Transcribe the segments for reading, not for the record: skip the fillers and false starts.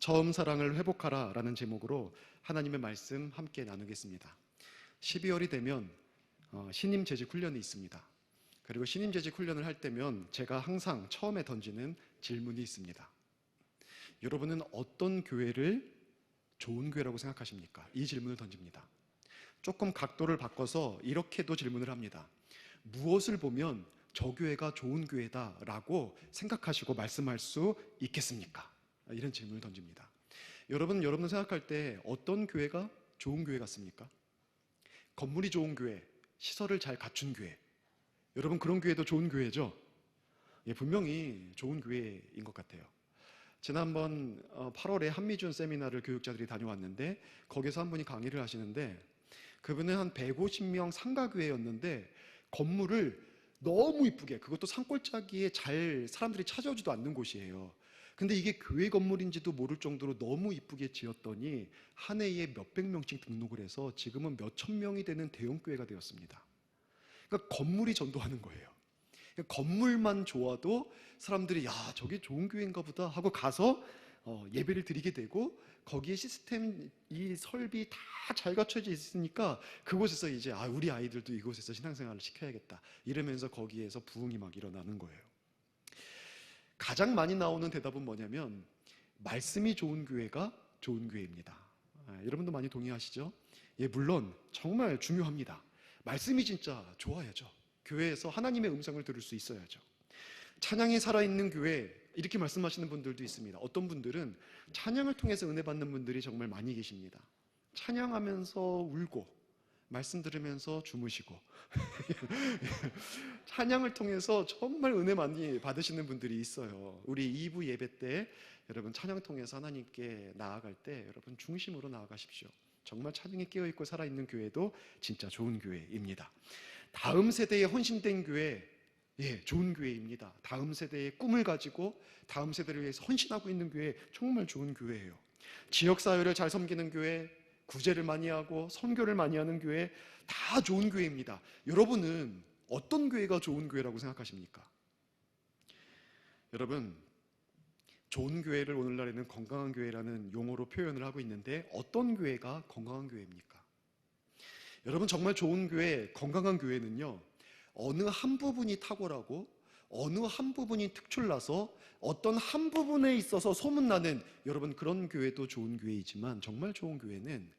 처음 사랑을 회복하라 라는 제목으로 하나님의 말씀 함께 나누겠습니다. 12월이 되면 신임 재직 훈련이 있습니다. 그리고 신임 재직 훈련을 할 때면 제가 항상 처음에 던지는 질문이 있습니다. 여러분은 어떤 교회를 좋은 교회라고 생각하십니까? 이 질문을 던집니다. 조금 각도를 바꿔서 이렇게도 질문을 합니다. 무엇을 보면 저 교회가 좋은 교회다 라고 생각하시고 말씀할 수 있겠습니까? 이런 질문을 던집니다. 여러분 생각할 때 어떤 교회가 좋은 교회 같습니까? 건물이 좋은 교회, 시설을 잘 갖춘 교회. 여러분 그런 교회도 좋은 교회죠? 예, 분명히 좋은 교회인 것 같아요. 지난번 8월에 한미준 세미나를 교육자들이 다녀왔는데 거기서 한 분이 강의를 하시는데 그분은 한 150명 상가교회였는데 건물을 너무 이쁘게, 그것도 산골짜기에 잘 사람들이 찾아오지도 않는 곳이에요. 근데 이게 교회 건물인지도 모를 정도로 너무 이쁘게 지었더니 한 해에 몇백 명씩 등록을 해서 지금은 몇천 명이 되는 대형 교회가 되었습니다. 그러니까 건물이 전도하는 거예요. 그러니까 건물만 좋아도 사람들이 야 저게 좋은 교회인가 보다 하고 가서 예배를 드리게 되고 거기에 시스템, 이 설비 다 잘 갖춰져 있으니까 그곳에서 이제 우리 아이들도 이곳에서 신앙생활을 시켜야겠다 이러면서 거기에서 부흥이 막 일어나는 거예요. 가장 많이 나오는 대답은 뭐냐면 말씀이 좋은 교회가 좋은 교회입니다. 여러분도 많이 동의하시죠? 예, 물론 정말 중요합니다. 말씀이 진짜 좋아야죠. 교회에서 하나님의 음성을 들을 수 있어야죠. 찬양이 살아있는 교회, 이렇게 말씀하시는 분들도 있습니다. 어떤 분들은 찬양을 통해서 은혜 받는 분들이 정말 많이 계십니다. 찬양하면서 울고 말씀 들으면서 주무시고 찬양을 통해서 정말 은혜 많이 받으시는 분들이 있어요. 우리 2부 예배 때 여러분 찬양 통해서 하나님께 나아갈 때 여러분 중심으로 나아가십시오. 정말 찬양에 깨어있고 살아있는 교회도 진짜 좋은 교회입니다. 다음 세대에 헌신된 교회, 예, 좋은 교회입니다. 다음 세대의 꿈을 가지고 다음 세대를 위해서 헌신하고 있는 교회, 정말 좋은 교회예요. 지역사회를 잘 섬기는 교회, 구제를 많이 하고 선교를 많이 하는 교회, 다 좋은 교회입니다. 여러분은 어떤 교회가 좋은 교회라고 생각하십니까? 여러분, 좋은 교회를 오늘날에는 건강한 교회라는 용어로 표현을 하고 있는데 어떤 교회가 건강한 교회입니까? 여러분 정말 좋은 교회, 건강한 교회는요, 어느 한 부분이 탁월하고 어느 한 부분이 특출나서 어떤 한 부분에 있어서 소문나는, 여러분 그런 교회도 좋은 교회이지만 정말 좋은 교회는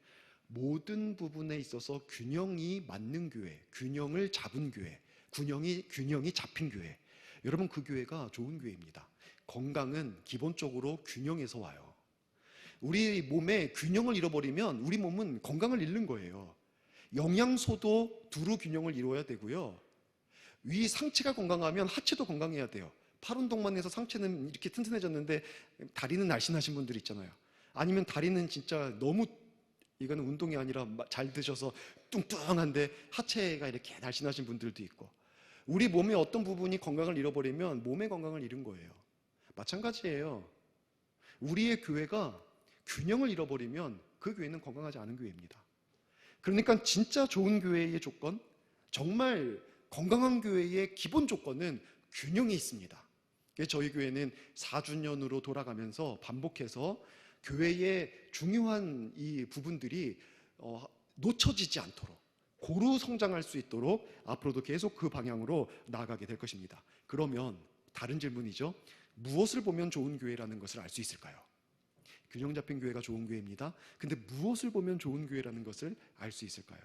모든 부분에 있어서 균형이 맞는 교회, 균형을 잡은 교회, 균형이 잡힌 교회, 여러분 그 교회가 좋은 교회입니다. 건강은 기본적으로 균형에서 와요. 우리 몸의 균형을 잃어버리면 우리 몸은 건강을 잃는 거예요. 영양소도 두루 균형을 이루어야 되고요, 위 상체가 건강하면 하체도 건강해야 돼요. 팔 운동만 해서 상체는 이렇게 튼튼해졌는데 다리는 날씬하신 분들 있잖아요. 아니면 다리는 진짜 너무, 이거는 운동이 아니라 잘 드셔서 뚱뚱한데 하체가 이렇게 날씬하신 분들도 있고, 우리 몸의 어떤 부분이 건강을 잃어버리면 몸의 건강을 잃은 거예요. 마찬가지예요. 우리의 교회가 균형을 잃어버리면 그 교회는 건강하지 않은 교회입니다. 그러니까 진짜 좋은 교회의 조건, 정말 건강한 교회의 기본 조건은 균형이 있습니다. 저희 교회는 4주년으로 돌아가면서 반복해서 교회의 중요한 이 부분들이 놓쳐지지 않도록 고루 성장할 수 있도록 앞으로도 계속 그 방향으로 나아가게 될 것입니다. 그러면 다른 질문이죠. 무엇을 보면 좋은 교회라는 것을 알 수 있을까요? 균형 잡힌 교회가 좋은 교회입니다. 근데 무엇을 보면 좋은 교회라는 것을 알 수 있을까요?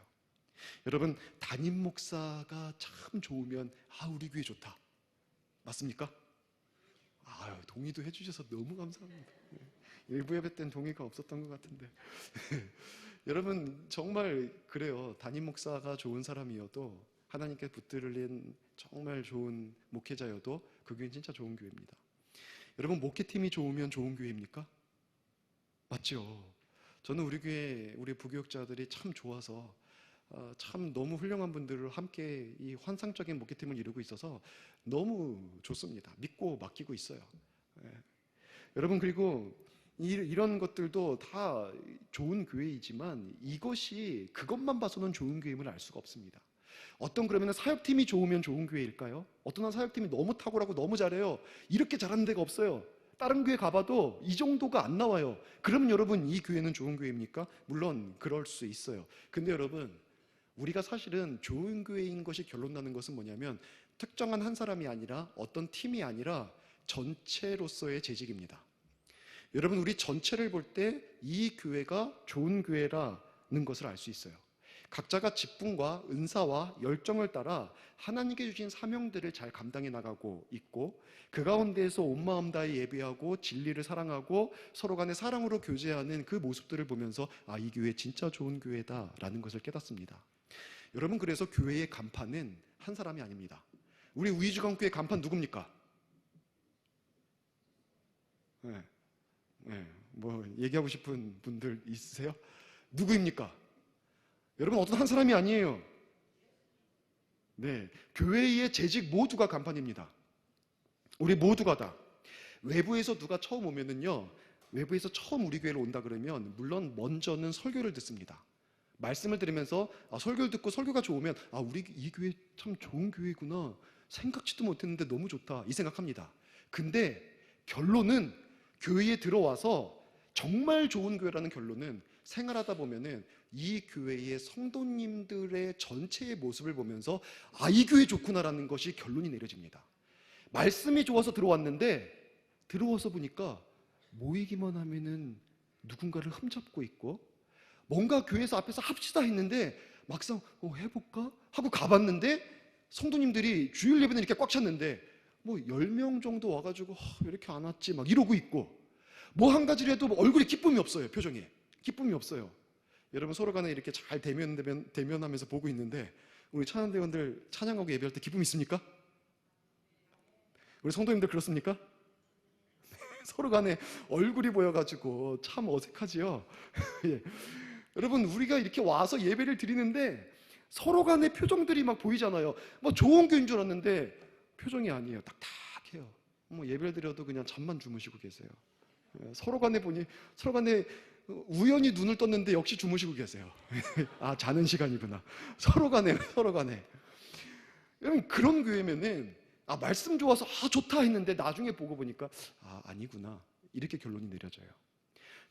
여러분 담임 목사가 참 좋으면 우리 교회 좋다, 맞습니까? 동의도 해주셔서 너무 감사합니다. 일부 예배 때는 동의가 없었던 것 같은데 여러분 정말 그래요. 담임 목사가 좋은 사람이어도, 하나님께 붙들린 정말 좋은 목회자여도 그 교회는 진짜 좋은 교회입니다. 여러분 목회팀이 좋으면 좋은 교회입니까? 맞죠? 저는 우리 교회, 우리 부교육자들이 참 좋아서 참 너무 훌륭한 분들을 함께 이 환상적인 목회팀을 이루고 있어서 너무 좋습니다. 믿고 맡기고 있어요. 여러분 그리고 이런 것들도 다 좋은 교회이지만 이것이 그것만 봐서는 좋은 교회임을 알 수가 없습니다. 어떤 그러면 사역팀이 좋으면 좋은 교회일까요? 어떤 사역팀이 너무 탁월하고 너무 잘해요. 이렇게 잘하는 데가 없어요. 다른 교회 가봐도 이 정도가 안 나와요. 그럼 여러분, 이 교회는 좋은 교회입니까? 물론 그럴 수 있어요. 근데 여러분, 우리가 사실은 좋은 교회인 것이 결론 나는 것은 뭐냐면 특정한 한 사람이 아니라 어떤 팀이 아니라 전체로서의 재직입니다. 여러분, 우리 전체를 볼 때 이 교회가 좋은 교회라는 것을 알 수 있어요. 각자가 직분과 은사와 열정을 따라 하나님께 주신 사명들을 잘 감당해 나가고 있고, 그 가운데에서 온 마음 다해 예배하고 진리를 사랑하고 서로 간에 사랑으로 교제하는 그 모습들을 보면서 아, 이 교회 진짜 좋은 교회다라는 것을 깨닫습니다. 여러분, 그래서 교회의 간판은 한 사람이 아닙니다. 우리 우이주강교회 간판 누굽니까? 뭐 얘기하고 싶은 분들 있으세요? 누구입니까? 여러분, 어떤 한 사람이 아니에요. 네, 교회의 재직 모두가 간판입니다. 우리 모두가 다. 외부에서 누가 처음 오면은요, 외부에서 처음 우리 교회로 온다 그러면 물론 먼저는 설교를 듣습니다. 말씀을 들으면서 설교를 듣고 설교가 좋으면 우리 이 교회 참 좋은 교회구나, 생각지도 못했는데 너무 좋다, 이 생각합니다. 근데 결론은, 교회에 들어와서 정말 좋은 교회라는 결론은 생활하다 보면은 이 교회의 성도님들의 전체의 모습을 보면서 이 교회 좋구나라는 것이 결론이 내려집니다. 말씀이 좋아서 들어왔는데 들어와서 보니까 모이기만 하면은 누군가를 흠잡고 있고, 뭔가 교회에서 앞에서 합시다 했는데 막상 해볼까? 하고 가봤는데 성도님들이 주일 예배는 이렇게 꽉 찼는데 뭐 10명 정도 와가지고 왜 이렇게 안 왔지? 막 이러고 있고, 뭐 한 가지를 해도 얼굴에 기쁨이 없어요. 표정에 기쁨이 없어요. 여러분, 서로 간에 이렇게 잘 대면하면서 보고 있는데 우리 찬양대원들 찬양하고 예배할 때 기쁨 있습니까? 우리 성도님들 그렇습니까? 서로 간에 얼굴이 보여가지고 참 어색하지요. 예. 여러분, 우리가 이렇게 와서 예배를 드리는데 서로 간의 표정들이 막 보이잖아요. 뭐 좋은 교회인 줄 알았는데 표정이 아니에요. 딱딱해요. 뭐 예배를 드려도 그냥 잠만 주무시고 계세요. 서로 간에 보니 서로 간에 우연히 눈을 떴는데 역시 주무시고 계세요. 자는 시간이구나. 서로 간에. 여러분, 그런 교회면은 말씀 좋아서 좋다 했는데 나중에 보고 보니까 아니구나, 이렇게 결론이 내려져요.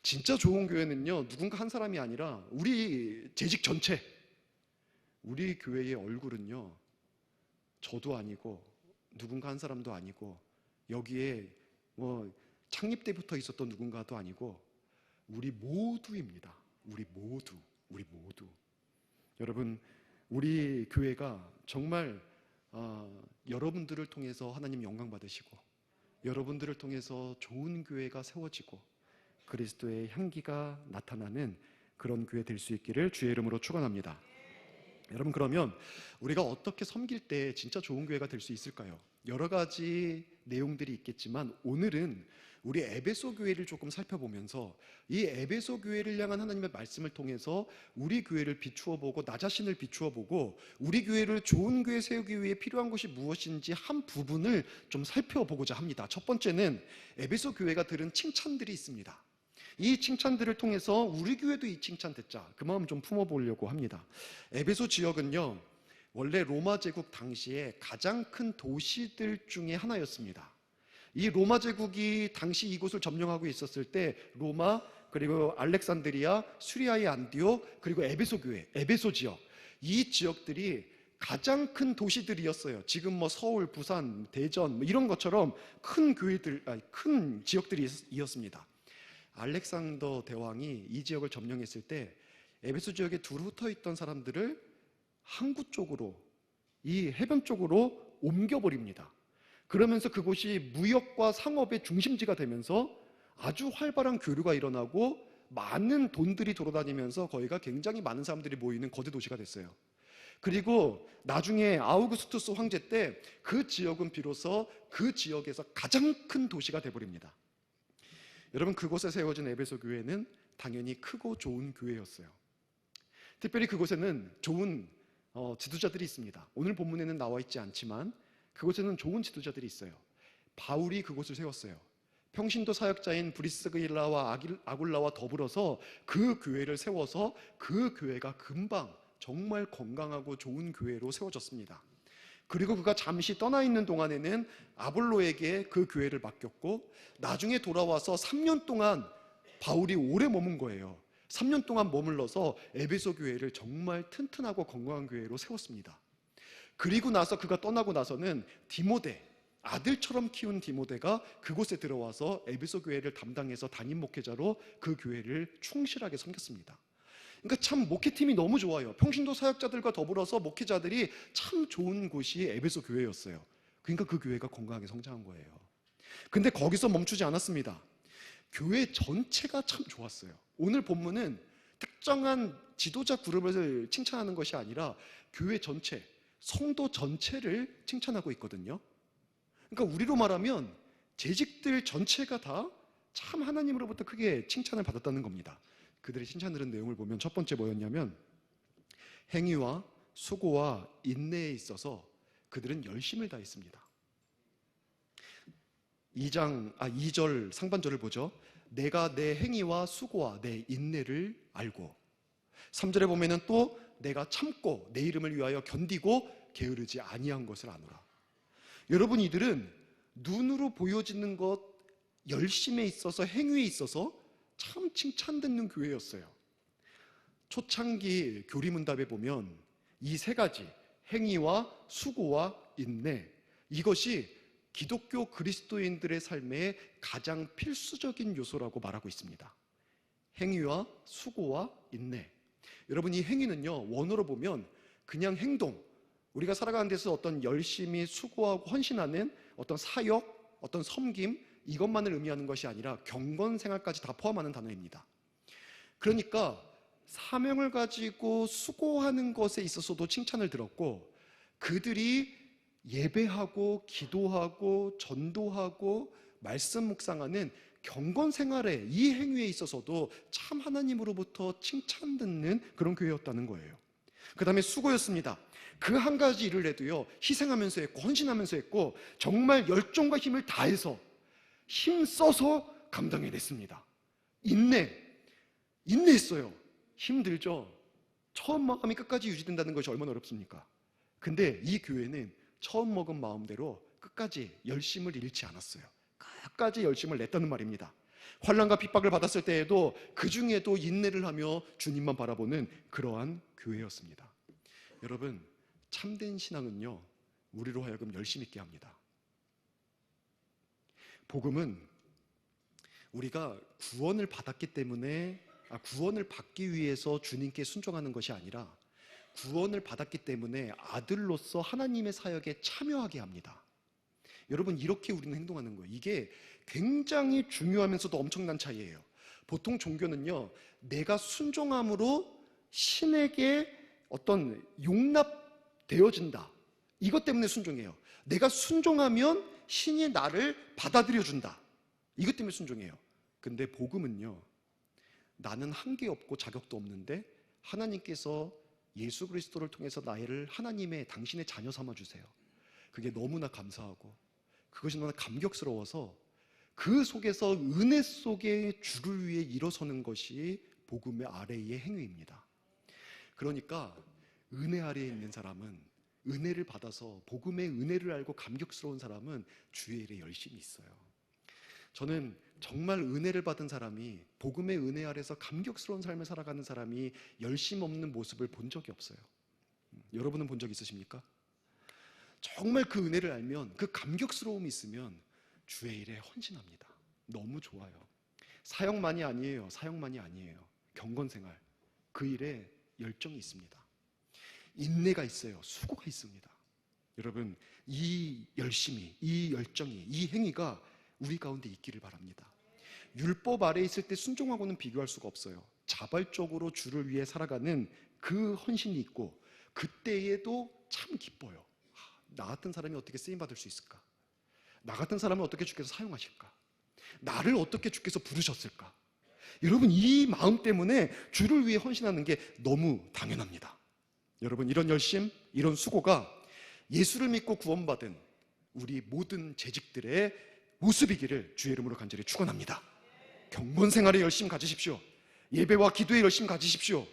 진짜 좋은 교회는요, 누군가 한 사람이 아니라 우리 재직 전체, 우리 교회의 얼굴은요, 저도 아니고 누군가 한 사람도 아니고 여기에 뭐 창립 때부터 있었던 누군가도 아니고 우리 모두입니다. 우리 모두. 여러분, 우리 교회가 정말 여러분들을 통해서 하나님 영광 받으시고, 여러분들을 통해서 좋은 교회가 세워지고 그리스도의 향기가 나타나는 그런 교회 될 수 있기를 주의 이름으로 축원합니다. 여러분, 그러면 우리가 어떻게 섬길 때 진짜 좋은 교회가 될 수 있을까요? 여러 가지 내용들이 있겠지만 오늘은 우리 에베소 교회를 조금 살펴보면서 이 에베소 교회를 향한 하나님의 말씀을 통해서 우리 교회를 비추어 보고 나 자신을 비추어 보고 우리 교회를 좋은 교회 세우기 위해 필요한 것이 무엇인지 한 부분을 좀 살펴보고자 합니다. 첫 번째는 에베소 교회가 들은 칭찬들이 있습니다. 이 칭찬들을 통해서 우리 교회도 이 칭찬 듣자, 그 마음 좀 품어보려고 합니다. 에베소 지역은요, 원래 로마 제국 당시에 가장 큰 도시들 중에 하나였습니다. 이 로마 제국이 당시 이곳을 점령하고 있었을 때 로마, 그리고 알렉산드리아, 수리아의 안디옥, 그리고 에베소 교회, 에베소 지역, 이 지역들이 가장 큰 도시들이었어요. 지금 뭐 서울, 부산, 대전 뭐 이런 것처럼 큰 교회들, 큰 지역들이었습니다. 알렉산더 대왕이 이 지역을 점령했을 때 에베소 지역에 둘 흩어 있던 사람들을 항구 쪽으로, 이 해변 쪽으로 옮겨버립니다. 그러면서 그곳이 무역과 상업의 중심지가 되면서 아주 활발한 교류가 일어나고 많은 돈들이 돌아다니면서 거기가 굉장히 많은 사람들이 모이는 거대 도시가 됐어요. 그리고 나중에 아우구스투스 황제 때 그 지역은 비로소 그 지역에서 가장 큰 도시가 돼버립니다. 여러분, 그곳에 세워진 에베소 교회는 당연히 크고 좋은 교회였어요. 특별히 그곳에는 좋은 지도자들이 있습니다. 오늘 본문에는 나와 있지 않지만 그곳에는 좋은 지도자들이 있어요. 바울이 그곳을 세웠어요. 평신도 사역자인 브리스길라와 아굴라와 더불어서 그 교회를 세워서 그 교회가 금방 정말 건강하고 좋은 교회로 세워졌습니다. 그리고 그가 잠시 떠나 있는 동안에는 아볼로에게 그 교회를 맡겼고, 나중에 돌아와서 3년 동안 바울이 오래 머문 거예요. 3년 동안 머물러서 에베소 교회를 정말 튼튼하고 건강한 교회로 세웠습니다. 그리고 나서 그가 떠나고 나서는 디모데, 아들처럼 키운 디모데가 그곳에 들어와서 에베소 교회를 담당해서 담임 목회자로 그 교회를 충실하게 섬겼습니다. 그러니까 참 목회팀이 너무 좋아요. 평신도 사역자들과 더불어서 목회자들이 참 좋은 곳이 에베소 교회였어요. 그러니까 그 교회가 건강하게 성장한 거예요. 근데 거기서 멈추지 않았습니다. 교회 전체가 참 좋았어요. 오늘 본문은 특정한 지도자 그룹을 칭찬하는 것이 아니라 교회 전체, 성도 전체를 칭찬하고 있거든요. 그러니까 우리로 말하면 재직들 전체가 다 참 하나님으로부터 크게 칭찬을 받았다는 겁니다. 그들이 칭찬 들은 내용을 보면 첫 번째 뭐였냐면, 행위와 수고와 인내에 있어서 그들은 열심을 다했습니다. 2절 상반절을 보죠. 내가 내 행위와 수고와 내 인내를 알고. 3절에 보면은 또 내가 참고 내 이름을 위하여 견디고 게으르지 아니한 것을 아노라. 여러분, 이들은 눈으로 보여지는 것, 열심에 있어서, 행위에 있어서 참 칭찬듣는 교회였어요. 초창기 교리문답에 보면 이 세 가지, 행위와 수고와 인내, 이것이 기독교 그리스도인들의 삶의 가장 필수적인 요소라고 말하고 있습니다. 행위와 수고와 인내. 여러분, 이 행위는요, 원어로 보면 그냥 행동, 우리가 살아가는 데서 어떤 열심히 수고하고 헌신하는 어떤 사역, 어떤 섬김, 이것만을 의미하는 것이 아니라 경건 생활까지 다 포함하는 단어입니다. 그러니까 사명을 가지고 수고하는 것에 있어서도 칭찬을 들었고, 그들이 예배하고 기도하고 전도하고 말씀 묵상하는 경건 생활의 이 행위에 있어서도 참 하나님으로부터 칭찬 듣는 그런 교회였다는 거예요. 그 다음에 수고였습니다. 그 한 가지 일을 해도요, 희생하면서 했고 헌신하면서 했고 정말 열정과 힘을 다해서 힘써서 감당해냈습니다. 인내했어요. 힘들죠. 처음 마음이 끝까지 유지된다는 것이 얼마나 어렵습니까? 근데 이 교회는 처음 먹은 마음대로 끝까지 열심을 잃지 않았어요. 끝까지 열심을 냈다는 말입니다. 환난과 핍박을 받았을 때에도 그 중에도 인내를 하며 주님만 바라보는 그러한 교회였습니다. 여러분, 참된 신앙은요, 우리로 하여금 열심히 있게 합니다. 복음은 우리가 구원을 받았기 때문에, 구원을 받기 위해서 주님께 순종하는 것이 아니라 구원을 받았기 때문에 아들로서 하나님의 사역에 참여하게 합니다. 여러분, 이렇게 우리는 행동하는 거예요. 이게 굉장히 중요하면서도 엄청난 차이예요. 보통 종교는요, 내가 순종함으로 신에게 어떤 용납되어진다, 이것 때문에 순종해요. 내가 순종하면 신이 나를 받아들여준다, 이것 때문에 순종해요. 근데 복음은요, 나는 한계 없고 자격도 없는데 하나님께서 예수 그리스도를 통해서 나를 하나님의, 당신의 자녀 삼아주세요. 그게 너무나 감사하고 그것이 너무나 감격스러워서 그 속에서 은혜 속에 주를 위해 일어서는 것이 복음의 아래의 행위입니다. 그러니까 은혜 아래에 있는 사람은, 은혜를 받아서 복음의 은혜를 알고 감격스러운 사람은 주의 일에 열심히 있어요. 저는 정말 은혜를 받은 사람이, 복음의 은혜 아래서 감격스러운 삶을 살아가는 사람이 열심 없는 모습을 본 적이 없어요. 여러분은 본 적 있으십니까? 정말 그 은혜를 알면, 그 감격스러움이 있으면 주의 일에 헌신합니다. 너무 좋아요. 사역만이 아니에요. 경건생활, 그 일에 열정이 있습니다. 인내가 있어요. 수고가 있습니다. 여러분, 이 열심이, 이 열정이, 이 행위가 우리 가운데 있기를 바랍니다. 율법 아래에 있을 때 순종하고는 비교할 수가 없어요. 자발적으로 주를 위해 살아가는 그 헌신이 있고, 그때에도 참 기뻐요. 나 같은 사람이 어떻게 쓰임받을 수 있을까? 나 같은 사람을 어떻게 주께서 사용하실까? 나를 어떻게 주께서 부르셨을까? 여러분, 이 마음 때문에 주를 위해 헌신하는 게 너무 당연합니다. 여러분, 이런 열심, 이런 수고가 예수를 믿고 구원받은 우리 모든 재직들의 모습이기를 주의 이름으로 간절히 축원합니다. 경건 생활에 열심 가지십시오. 예배와 기도에 열심 가지십시오.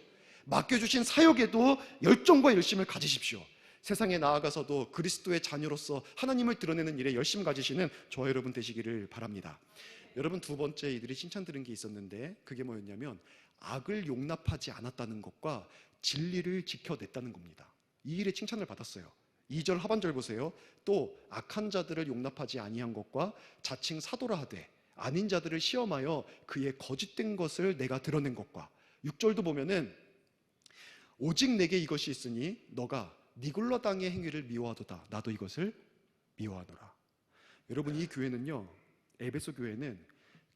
맡겨주신 사역에도 열정과 열심을 가지십시오. 세상에 나아가서도 그리스도의 자녀로서 하나님을 드러내는 일에 열심 가지시는 저와 여러분 되시기를 바랍니다. 여러분, 두 번째 이들이 칭찬 들은 게 있었는데 그게 뭐였냐면 악을 용납하지 않았다는 것과 진리를 지켜냈다는 겁니다. 이 일에 칭찬을 받았어요. 2절 하반절 보세요. 또 악한 자들을 용납하지 아니한 것과 자칭 사도라 하되 아닌 자들을 시험하여 그의 거짓된 것을 내가 드러낸 것과 6절도 보면은 오직 내게 이것이 있으니 너가 니골라 당의 행위를 미워하도다 나도 이것을 미워하노라. 여러분, 이 교회는요, 에베소 교회는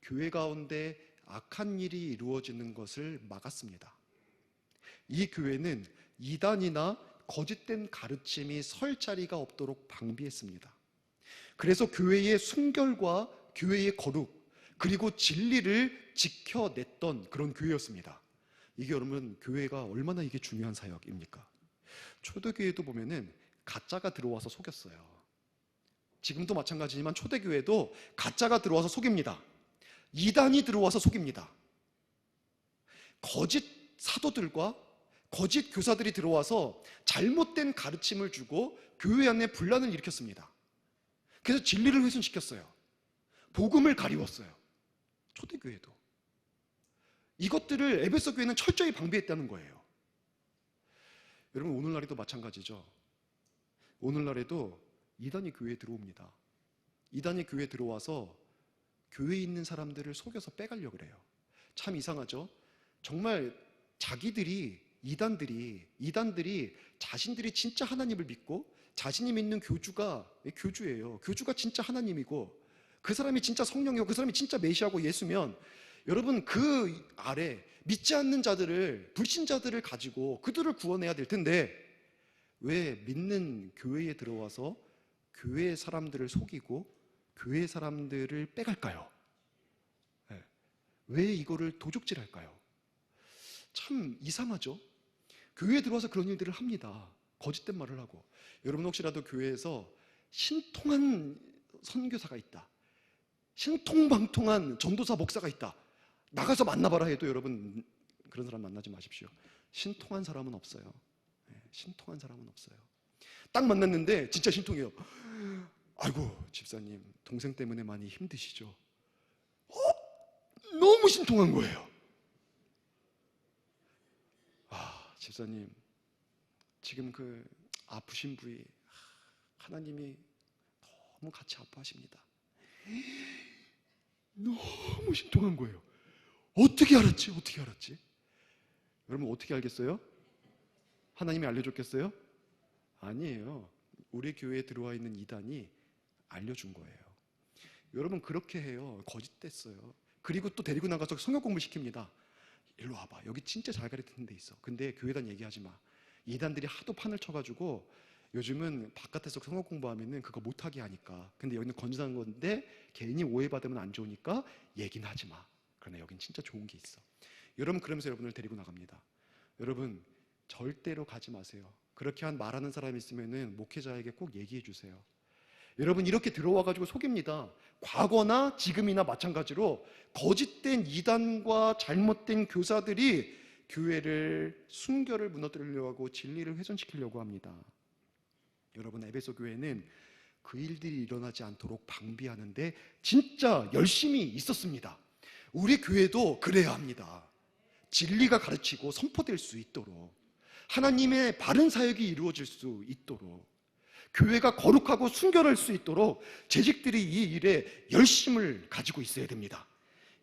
교회 가운데 악한 일이 이루어지는 것을 막았습니다. 이 교회는 이단이나 거짓된 가르침이 설 자리가 없도록 방비했습니다. 그래서 교회의 순결과 교회의 거룩 그리고 진리를 지켜냈던 그런 교회였습니다. 이게 여러분, 교회가 얼마나 이게 중요한 사역입니까? 초대교회도 보면은 가짜가 들어와서 속였어요. 지금도 마찬가지지만 초대교회도 가짜가 들어와서 속입니다. 이단이 들어와서 속입니다. 거짓 사도들과 거짓 교사들이 들어와서 잘못된 가르침을 주고 교회 안에 분란을 일으켰습니다. 그래서 진리를 훼손시켰어요. 복음을 가리웠어요. 초대교회도. 이것들을 에베소 교회는 철저히 방비했다는 거예요. 여러분, 오늘날에도 마찬가지죠. 오늘날에도 이단이 교회에 들어옵니다. 이단이 교회에 들어와서 교회에 있는 사람들을 속여서 빼가려고 그래요. 참 이상하죠. 정말 이단들이 자신들이 진짜 하나님을 믿고 자신이 믿는 교주가 진짜 하나님이고 그 사람이 진짜 성령이고 그 사람이 진짜 메시아고 예수면 여러분, 그 아래 믿지 않는 자들을, 불신자들을 가지고 그들을 구원해야 될 텐데 왜 믿는 교회에 들어와서 교회 사람들을 속이고 교회 사람들을 빼갈까요? 왜 이거를 도적질할까요? 참 이상하죠? 교회에 들어와서 그런 일들을 합니다. 거짓된 말을 하고. 여러분, 혹시라도 교회에서 신통한 선교사가 있다, 신통방통한 전도사 목사가 있다, 나가서 만나봐라 해도 여러분, 그런 사람 만나지 마십시오. 신통한 사람은 없어요. 신통한 사람은 없어요. 딱 만났는데 진짜 신통해요. 아이고, 집사님 동생 때문에 많이 힘드시죠? 너무 신통한 거예요. 집사님 지금 그 아프신 부위 하나님이 너무 같이 아파하십니다. 너무 신통한 거예요. 어떻게 알았지? 여러분, 어떻게 알겠어요? 하나님이 알려줬겠어요? 아니에요. 우리 교회에 들어와 있는 이단이 알려준 거예요. 여러분, 그렇게 해요. 거짓됐어요. 그리고 또 데리고 나가서 성경 공부 시킵니다. 일로 와봐, 여기 진짜 잘 가르치는 데 있어. 근데 교회단 얘기하지 마. 이단들이 하도 판을 쳐가지고 요즘은 바깥에서 성경 공부하면은 그거 못하게 하니까. 근데 여기는 건전한 건데 괜히 오해받으면 안 좋으니까 얘기는 하지 마. 그러나 여긴 진짜 좋은 게 있어. 여러분, 그러면서 여러분을 데리고 나갑니다. 여러분, 절대로 가지 마세요. 그렇게 말하는 사람이 있으면은 목회자에게 꼭 얘기해 주세요. 여러분, 이렇게 들어와가지고 속입니다. 과거나 지금이나 마찬가지로 거짓된 이단과 잘못된 교사들이 교회를, 순결을 무너뜨리려고 하고 진리를 훼손시키려고 합니다. 여러분, 에베소 교회는 그 일들이 일어나지 않도록 방비하는데 진짜 열심히 있었습니다. 우리 교회도 그래야 합니다. 진리가 가르치고 선포될 수 있도록, 하나님의 바른 사역이 이루어질 수 있도록, 교회가 거룩하고 순결할 수 있도록 재직들이 이 일에 열심을 가지고 있어야 됩니다.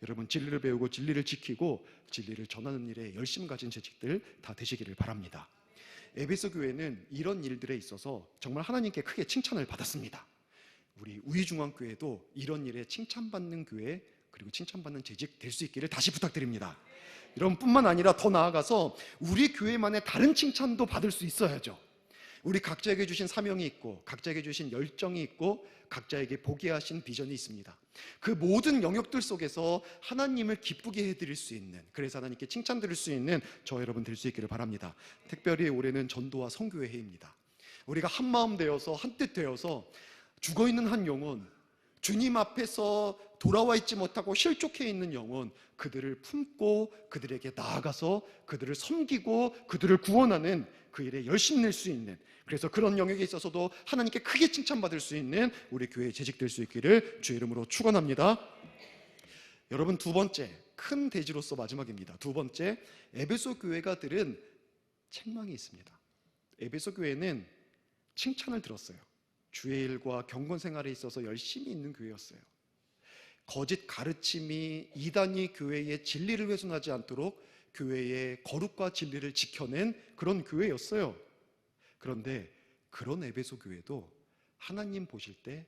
여러분, 진리를 배우고 진리를 지키고 진리를 전하는 일에 열심 가진 재직들 다 되시기를 바랍니다. 에베소 교회는 이런 일들에 있어서 정말 하나님께 크게 칭찬을 받았습니다. 우리 우이중앙교회도 이런 일에 칭찬받는 교회 그리고 칭찬받는 재직 될 수 있기를 다시 부탁드립니다. 여러분, 뿐만 아니라 더 나아가서 우리 교회만의 다른 칭찬도 받을 수 있어야죠. 우리 각자에게 주신 사명이 있고 각자에게 주신 열정이 있고 각자에게 보게 하신 비전이 있습니다. 그 모든 영역들 속에서 하나님을 기쁘게 해드릴 수 있는, 그래서 하나님께 칭찬드릴 수 있는 저 여러분 될 수 있기를 바랍니다. 특별히 올해는 전도와 선교의 해입니다. 우리가 한마음 되어서 한뜻 되어서 죽어있는 한 영혼, 주님 앞에서 돌아와 있지 못하고 실족해 있는 영혼, 그들을 품고 그들에게 나아가서 그들을 섬기고 그들을 구원하는 그 일에 열심 낼 수 있는, 그래서 그런 영역에 있어서도 하나님께 크게 칭찬받을 수 있는 우리 교회에 재직될 수 있기를 주의 이름으로 축원합니다. 여러분, 두 번째, 큰 대지로서 마지막입니다. 두 번째, 에베소 교회가 들은 책망이 있습니다. 에베소 교회는 칭찬을 들었어요. 주의 일과 경건 생활에 있어서 열심히 있는 교회였어요. 거짓 가르침이, 이단이 교회의 진리를 훼손하지 않도록 교회의 거룩과 진리를 지켜낸 그런 교회였어요. 그런데 그런 에베소 교회도 하나님 보실 때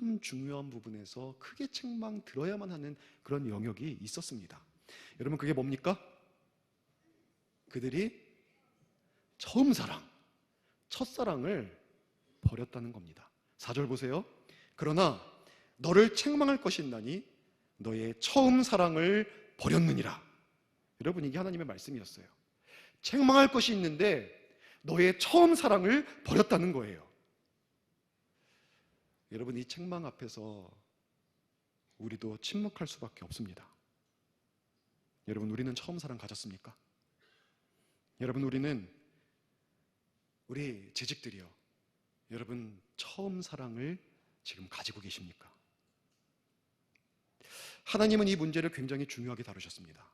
참 중요한 부분에서 크게 책망 들어야만 하는 그런 영역이 있었습니다. 여러분, 그게 뭡니까? 그들이 처음 사랑, 첫사랑을 버렸다는 겁니다. 4절 보세요. 그러나 너를 책망할 것이 있나니 너의 처음 사랑을 버렸느니라. 여러분, 이게 하나님의 말씀이었어요. 책망할 것이 있는데 너의 처음 사랑을 버렸다는 거예요. 여러분, 이 책망 앞에서 우리도 침묵할 수밖에 없습니다. 여러분, 우리는 처음 사랑 가졌습니까? 여러분, 우리 재직들이요, 여러분 처음 사랑을 지금 가지고 계십니까? 하나님은 이 문제를 굉장히 중요하게 다루셨습니다.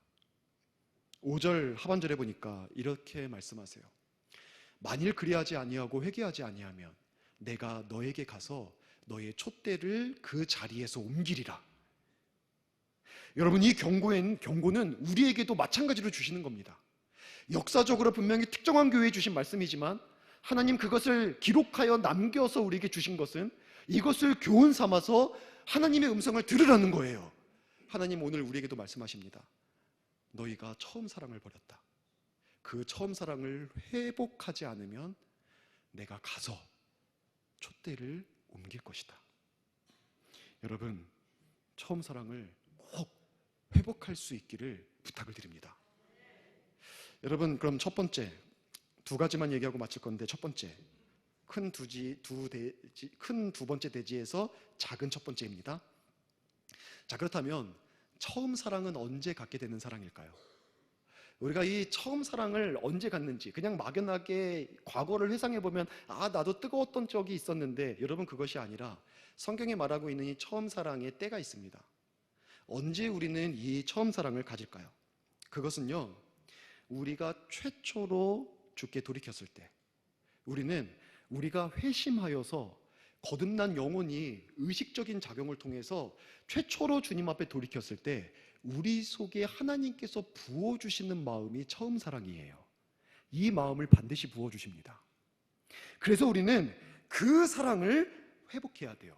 5절 하반절에 보니까 이렇게 말씀하세요. 만일 그리하지 아니하고 회개하지 아니하면 내가 너에게 가서 너의 촛대를 그 자리에서 옮기리라. 여러분, 이 경고는 우리에게도 마찬가지로 주시는 겁니다. 역사적으로 분명히 특정한 교회에 주신 말씀이지만 하나님 그것을 기록하여 남겨서 우리에게 주신 것은 이것을 교훈 삼아서 하나님의 음성을 들으라는 거예요. 하나님 오늘 우리에게도 말씀하십니다. 너희가 처음 사랑을 버렸다. 그 처음 사랑을 회복하지 않으면 내가 가서 촛대를 옮길 것이다. 여러분, 처음 사랑을 꼭 회복할 수 있기를 부탁을 드립니다. 여러분, 그럼 첫 번째, 두 가지만 얘기하고 마칠 건데, 첫 번째, 큰 두 번째 대지에서 작은 첫 번째입니다. 자, 그렇다면 처음 사랑은 언제 갖게 되는 사랑일까요? 우리가 이 처음 사랑을 언제 갖는지 그냥 막연하게 과거를 회상해보면 나도 뜨거웠던 적이 있었는데, 여러분, 그것이 아니라 성경에 말하고 있는 이 처음 사랑의 때가 있습니다. 언제 우리는 이 처음 사랑을 가질까요? 그것은요, 우리가 최초로 주께 돌이켰을 때, 우리가 회심하여서 거듭난 영혼이 의식적인 작용을 통해서 최초로 주님 앞에 돌이켰을 때 우리 속에 하나님께서 부어주시는 마음이 처음 사랑이에요. 이 마음을 반드시 부어주십니다. 그래서 우리는 그 사랑을 회복해야 돼요.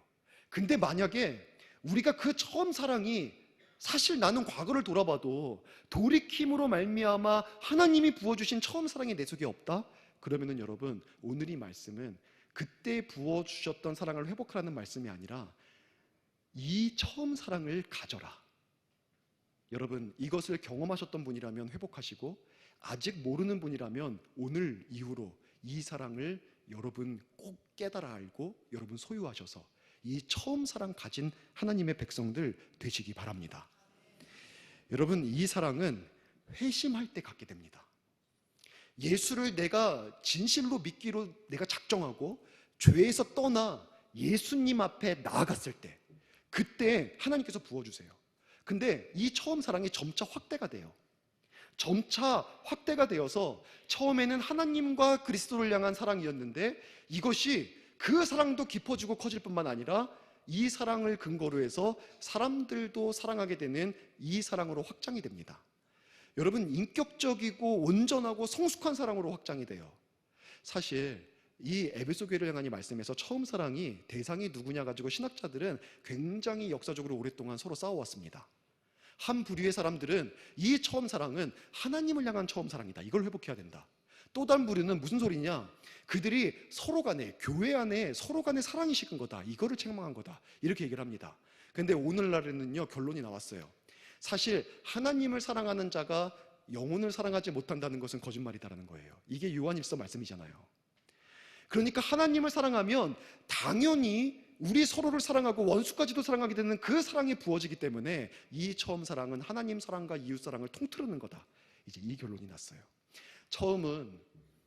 근데 만약에 우리가 그 처음 사랑이, 사실 나는 과거를 돌아봐도 돌이킴으로 말미암아 하나님이 부어주신 처음 사랑이 내 속에 없다? 그러면은 여러분, 오늘 이 말씀은 그때 부어주셨던 사랑을 회복하라는 말씀이 아니라 이 처음 사랑을 가져라. 여러분, 이것을 경험하셨던 분이라면 회복하시고, 아직 모르는 분이라면 오늘 이후로 이 사랑을 여러분 꼭 깨달아 알고 여러분 소유하셔서 이 처음 사랑 가진 하나님의 백성들 되시기 바랍니다. 여러분, 이 사랑은 회심할 때 갖게 됩니다. 예수를 내가 진실로 믿기로 내가 작정하고 죄에서 떠나 예수님 앞에 나아갔을 때, 그때 하나님께서 부어주세요. 근데 이 처음 사랑이 점차 확대가 돼요. 점차 확대가 되어서 처음에는 하나님과 그리스도를 향한 사랑이었는데 이것이 그 사랑도 깊어지고 커질 뿐만 아니라 이 사랑을 근거로 해서 사람들도 사랑하게 되는 이 사랑으로 확장이 됩니다. 여러분, 인격적이고 온전하고 성숙한 사랑으로 확장이 돼요. 사실 이 에베소 교회를 향한 이 말씀에서 처음 사랑이 대상이 누구냐 가지고 신학자들은 굉장히 역사적으로 오랫동안 서로 싸워왔습니다. 한 부류의 사람들은 이 처음 사랑은 하나님을 향한 처음 사랑이다, 이걸 회복해야 된다. 또 다른 부류는 무슨 소리냐, 그들이 서로 간에, 교회 안에 서로 간에 사랑이 식은 거다, 이거를 책망한 거다, 이렇게 얘기를 합니다. 근데 오늘날에는요, 결론이 나왔어요. 사실 하나님을 사랑하는 자가 영혼을 사랑하지 못한다는 것은 거짓말이다라는 거예요. 이게 요한일서 말씀이잖아요. 그러니까 하나님을 사랑하면 당연히 우리 서로를 사랑하고 원수까지도 사랑하게 되는 그 사랑이 부어지기 때문에 이 처음 사랑은 하나님 사랑과 이웃 사랑을 통틀는 거다. 이제 이 결론이 났어요. 처음은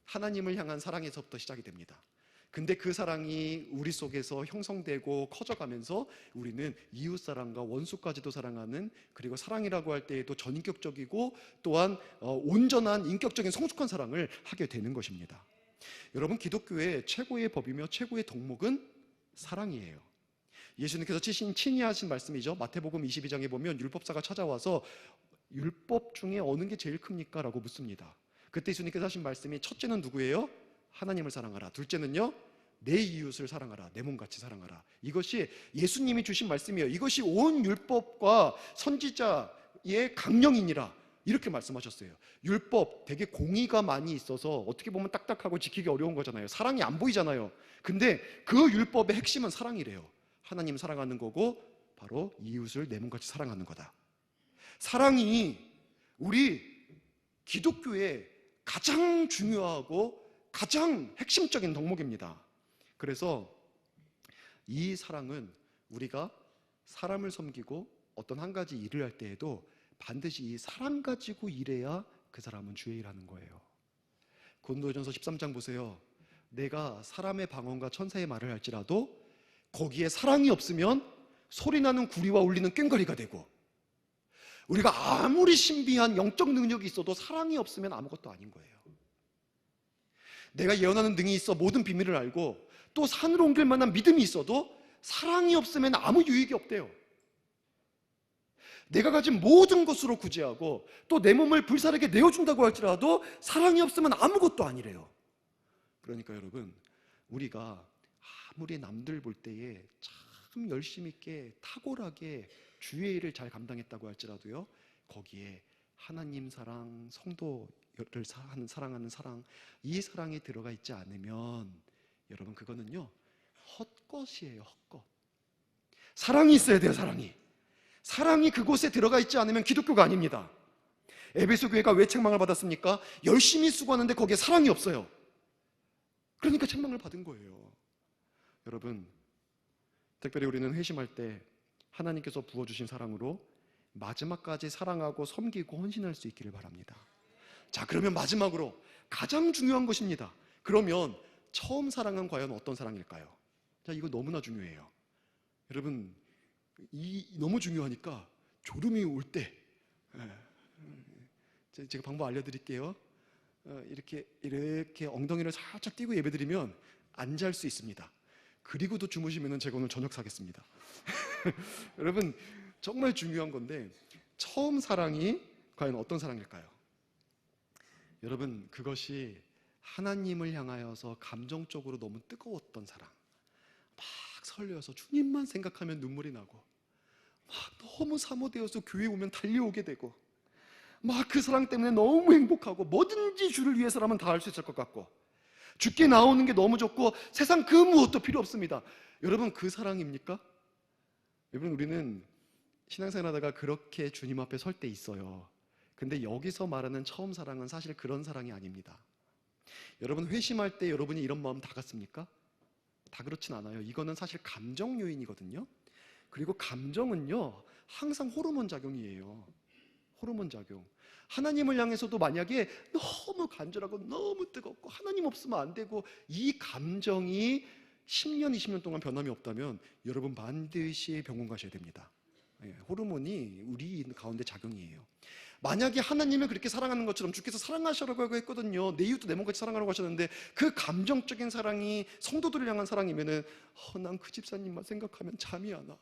하나님을 향한 사랑에서부터 시작이 됩니다. 근데 그 사랑이 우리 속에서 형성되고 커져가면서 우리는 이웃 사랑과 원수까지도 사랑하는, 그리고 사랑이라고 할 때에도 전인격적이고 또한 온전한 인격적인 성숙한 사랑을 하게 되는 것입니다. 여러분, 기독교의 최고의 법이며 최고의 덕목은 사랑이에요. 예수님께서 친히 하신 말씀이죠. 마태복음 22장에 보면 율법사가 찾아와서 율법 중에 어느 게 제일 큽니까? 라고 묻습니다. 그때 예수님께서 하신 말씀이, 첫째는 누구예요? 하나님을 사랑하라. 둘째는요, 내 이웃을 사랑하라. 내 몸같이 사랑하라. 이것이 예수님이 주신 말씀이에요. 이것이 온 율법과 선지자의 강령이니라, 이렇게 말씀하셨어요. 율법 되게 공의가 많이 있어서 어떻게 보면 딱딱하고 지키기 어려운 거잖아요. 사랑이 안 보이잖아요. 근데 그 율법의 핵심은 사랑이래요. 하나님 사랑하는 거고, 바로 이웃을 내 몸같이 사랑하는 거다. 사랑이 우리 기독교의 가장 중요하고 가장 핵심적인 덕목입니다. 그래서 이 사랑은 우리가 사람을 섬기고 어떤 한 가지 일을 할 때에도 반드시 이 사랑 가지고 일해야 그 사람은 주의 일하는 거예요. 고린도전서 13장 보세요. 내가 사람의 방언과 천사의 말을 할지라도 거기에 사랑이 없으면 소리나는 구리와 울리는 꽹과리가 되고, 우리가 아무리 신비한 영적 능력이 있어도 사랑이 없으면 아무것도 아닌 거예요. 내가 예언하는 능이 있어 모든 비밀을 알고 또 산을 옮길 만한 믿음이 있어도 사랑이 없으면 아무 유익이 없대요. 내가 가진 모든 것으로 구제하고 또 내 몸을 불사르게 내어준다고 할지라도 사랑이 없으면 아무것도 아니래요. 그러니까 여러분, 우리가 아무리 남들 볼 때에 참 열심 있게 탁월하게 주의 일을 잘 감당했다고 할지라도요, 거기에 하나님 사랑, 성도를 사랑하는 사랑, 이 사랑이 들어가 있지 않으면 여러분, 그거는요 헛것이에요. 헛것. 사랑이 있어야 돼요. 사랑이 그곳에 들어가 있지 않으면 기독교가 아닙니다. 에베소 교회가 왜 책망을 받았습니까? 열심히 수고하는데 거기에 사랑이 없어요. 그러니까 책망을 받은 거예요. 여러분, 특별히 우리는 회심할 때 하나님께서 부어주신 사랑으로 마지막까지 사랑하고 섬기고 헌신할 수 있기를 바랍니다. 자, 그러면 마지막으로 가장 중요한 것입니다. 그러면 처음 사랑은 과연 어떤 사랑일까요? 자, 이거 너무나 중요해요. 여러분, 너무 중요하니까 졸음이 올 때, 제가 방법 알려드릴게요. 이렇게 엉덩이를 살짝 띄고 예배드리면 안 잘 수 있습니다. 그리고도 주무시면 제가 오늘 저녁 사겠습니다. 여러분, 정말 중요한 건데, 처음 사랑이 과연 어떤 사랑일까요? 여러분, 그것이 하나님을 향하여서 감정적으로 너무 뜨거웠던 사랑, 막 설레어서 주님만 생각하면 눈물이 나고, 막 너무 사모되어서 교회 오면 달려오게 되고, 막 그 사랑 때문에 너무 행복하고 뭐든지 주를 위해서라면 다 할 수 있을 것 같고, 죽게 나오는 게 너무 좋고 세상 그 무엇도 필요 없습니다. 여러분, 그 사랑입니까? 여러분, 우리는 신앙생활 하다가 그렇게 주님 앞에 설 때 있어요. 근데 여기서 말하는 처음 사랑은 사실 그런 사랑이 아닙니다. 여러분, 회심할 때 여러분이 이런 마음 다 갖습니까? 다 그렇진 않아요. 이거는 사실 감정 요인이거든요. 그리고 감정은요 항상 호르몬 작용이에요. 호르몬 작용. 하나님을 향해서도 만약에 너무 간절하고 너무 뜨겁고 하나님 없으면 안 되고 이 감정이 10년, 20년 동안 변함이 없다면 여러분 반드시 병원 가셔야 됩니다. 호르몬이 우리 가운데 작용이에요. 만약에 하나님을 그렇게 사랑하는 것처럼 주께서 사랑하시라고 했거든요. 내 이웃도 내 몸같이 사랑하라고 하셨는데 그 감정적인 사랑이 성도들을 향한 사랑이면은 난 그 집사님만 생각하면 잠이 안 와.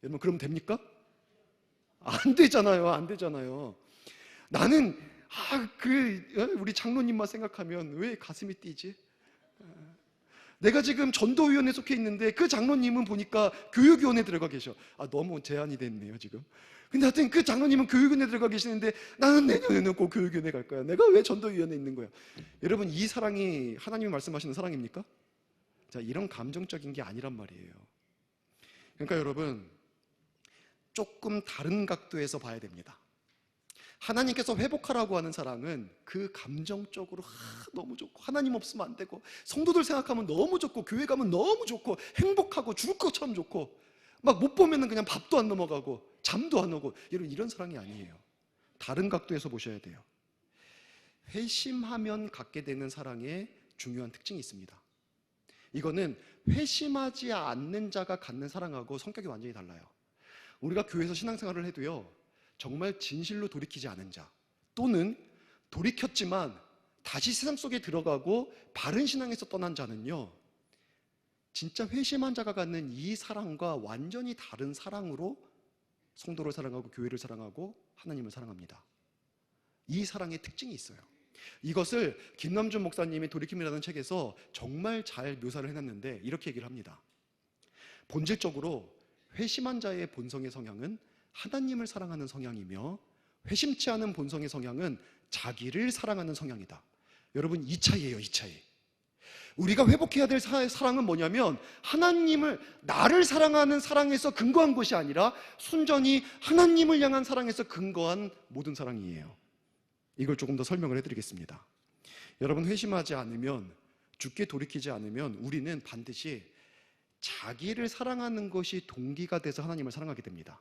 여러분, 그러면 됩니까? 안 되잖아요. 안 되잖아요. 나는 우리 장로님만 생각하면 왜 가슴이 뛰지? 내가 지금 전도위원회에 속해 있는데 그 장로님은 보니까 교육위원회에 들어가 계셔. 너무 제한이 됐네요 지금. 근데 하여튼 그 장로님은 교육위원회에 들어가 계시는데 나는 내년에는 꼭 교육위원회 갈 거야. 내가 왜 전도위원회에 있는 거야? 여러분, 이 사랑이 하나님이 말씀하시는 사랑입니까? 자, 이런 감정적인 게 아니란 말이에요. 그러니까 여러분, 조금 다른 각도에서 봐야 됩니다. 하나님께서 회복하라고 하는 사랑은 그 감정적으로 너무 좋고, 하나님 없으면 안 되고, 성도들 생각하면 너무 좋고, 교회 가면 너무 좋고, 행복하고 죽을 것처럼 좋고, 막 못 보면은 그냥 밥도 안 넘어가고 잠도 안 오고, 여러분 이런 사랑이 아니에요. 다른 각도에서 보셔야 돼요. 회심하면 갖게 되는 사랑의 중요한 특징이 있습니다. 이거는 회심하지 않는 자가 갖는 사랑하고 성격이 완전히 달라요. 우리가 교회에서 신앙생활을 해도요, 정말 진실로 돌이키지 않은 자, 또는 돌이켰지만 다시 세상 속에 들어가고 바른 신앙에서 떠난 자는요, 진짜 회심한 자가 갖는 이 사랑과 완전히 다른 사랑으로 성도를 사랑하고 교회를 사랑하고 하나님을 사랑합니다. 이 사랑의 특징이 있어요. 이것을 김남준 목사님이 돌이킴이라는 책에서 정말 잘 묘사를 해놨는데 이렇게 얘기를 합니다. 본질적으로 회심한 자의 본성의 성향은 하나님을 사랑하는 성향이며, 회심치 않은 본성의 성향은 자기를 사랑하는 성향이다. 여러분, 이 차이예요, 이 차이. 우리가 회복해야 될 사랑은 뭐냐면, 하나님을, 나를 사랑하는 사랑에서 근거한 것이 아니라 순전히 하나님을 향한 사랑에서 근거한 모든 사랑이에요. 이걸 조금 더 설명을 해드리겠습니다. 여러분, 회심하지 않으면, 죽게 돌이키지 않으면 우리는 반드시 자기를 사랑하는 것이 동기가 돼서 하나님을 사랑하게 됩니다.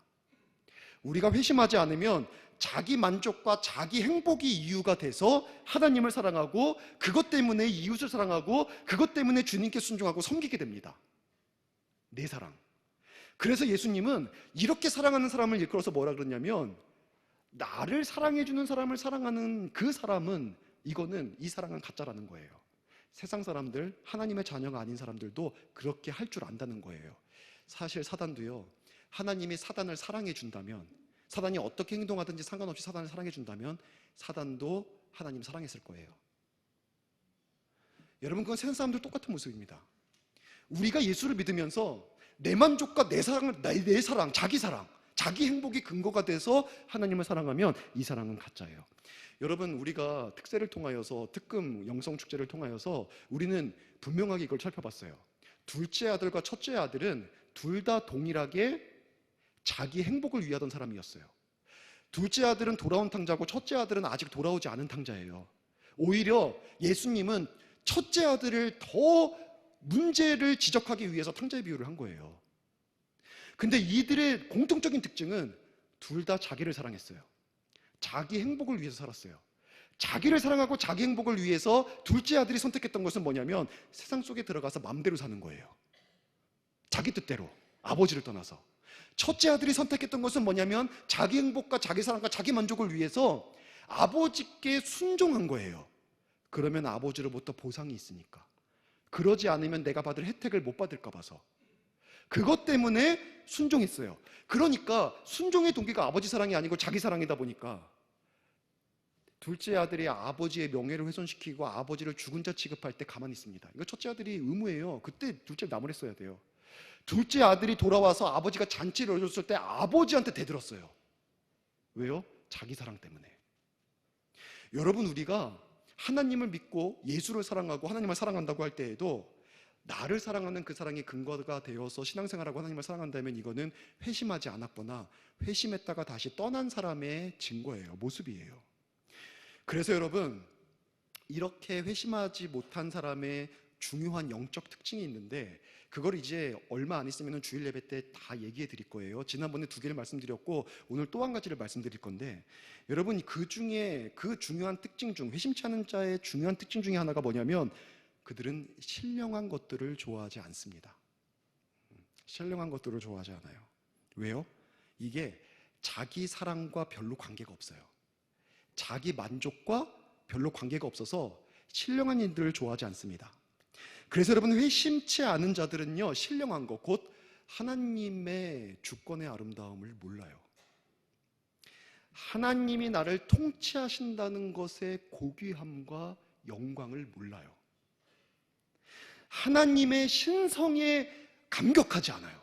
우리가 회심하지 않으면 자기 만족과 자기 행복이 이유가 돼서 하나님을 사랑하고, 그것 때문에 이웃을 사랑하고, 그것 때문에 주님께 순종하고 섬기게 됩니다. 내 사랑. 그래서 예수님은 이렇게 사랑하는 사람을 일컬어서 뭐라 그러냐면, 나를 사랑해주는 사람을 사랑하는 그 사람은, 이 사랑은 가짜라는 거예요. 세상 사람들, 하나님의 자녀가 아닌 사람들도 그렇게 할 줄 안다는 거예요. 사실 사단도요, 하나님이 사단을 사랑해 준다면, 사단이 어떻게 행동하든지 상관없이 사단을 사랑해 준다면 사단도 하나님 사랑했을 거예요. 여러분, 그건 세상 사람들 똑같은 모습입니다. 우리가 예수를 믿으면서 내 만족과 내 사랑, 자기 사랑, 자기 행복이 근거가 돼서 하나님을 사랑하면 이 사랑은 가짜예요. 여러분, 우리가 특세를 통하여서, 특금 영성축제를 통하여서 우리는 분명하게 이걸 살펴봤어요. 둘째 아들과 첫째 아들은 둘 다 동일하게 자기 행복을 위하던 사람이었어요. 둘째 아들은 돌아온 탕자고 첫째 아들은 아직 돌아오지 않은 탕자예요. 오히려 예수님은 첫째 아들을 더 문제를 지적하기 위해서 탕자의 비유를 한 거예요. 근데 이들의 공통적인 특징은 둘 다 자기를 사랑했어요. 자기 행복을 위해서 살았어요. 자기를 사랑하고 자기 행복을 위해서 둘째 아들이 선택했던 것은 뭐냐면, 세상 속에 들어가서 마음대로 사는 거예요. 자기 뜻대로, 아버지를 떠나서. 첫째 아들이 선택했던 것은 뭐냐면, 자기 행복과 자기 사랑과 자기 만족을 위해서 아버지께 순종한 거예요. 그러면 아버지로부터 보상이 있으니까. 그러지 않으면 내가 받을 혜택을 못 받을까 봐서. 그것 때문에 순종했어요. 그러니까 순종의 동기가 아버지 사랑이 아니고 자기 사랑이다 보니까 둘째 아들이 아버지의 명예를 훼손시키고 아버지를 죽은 자 취급할 때 가만히 있습니다. 이거 첫째 아들이 의무예요. 그때 둘째를 나무랬어야 돼요. 둘째 아들이 돌아와서 아버지가 잔치를 올렸을 때 아버지한테 대들었어요. 왜요? 자기 사랑 때문에. 여러분, 우리가 하나님을 믿고 예수를 사랑하고 하나님을 사랑한다고 할 때에도 나를 사랑하는 그 사랑이 근거가 되어서 신앙생활하고 하나님을 사랑한다면 이거는 회심하지 않았거나 회심했다가 다시 떠난 사람의 증거예요. 모습이에요. 그래서 여러분, 이렇게 회심하지 못한 사람의 중요한 영적 특징이 있는데, 그걸 이제 얼마 안 있으면 주일 예배 때 다 얘기해 드릴 거예요. 지난번에 2개를 말씀드렸고 오늘 또 한 가지를 말씀드릴 건데, 여러분, 그 중에 그 중요한 특징 중, 회심치 않은 자의 중요한 특징 중에 하나가 뭐냐면, 그들은 신령한 것들을 좋아하지 않습니다. 신령한 것들을 좋아하지 않아요. 왜요? 이게 자기 사랑과 별로 관계가 없어요. 자기 만족과 별로 관계가 없어서 신령한 일들을 좋아하지 않습니다. 그래서 여러분, 회심치 않은 자들은요, 신령한 것, 곧 하나님의 주권의 아름다움을 몰라요. 하나님이 나를 통치하신다는 것의 고귀함과 영광을 몰라요. 하나님의 신성에 감격하지 않아요.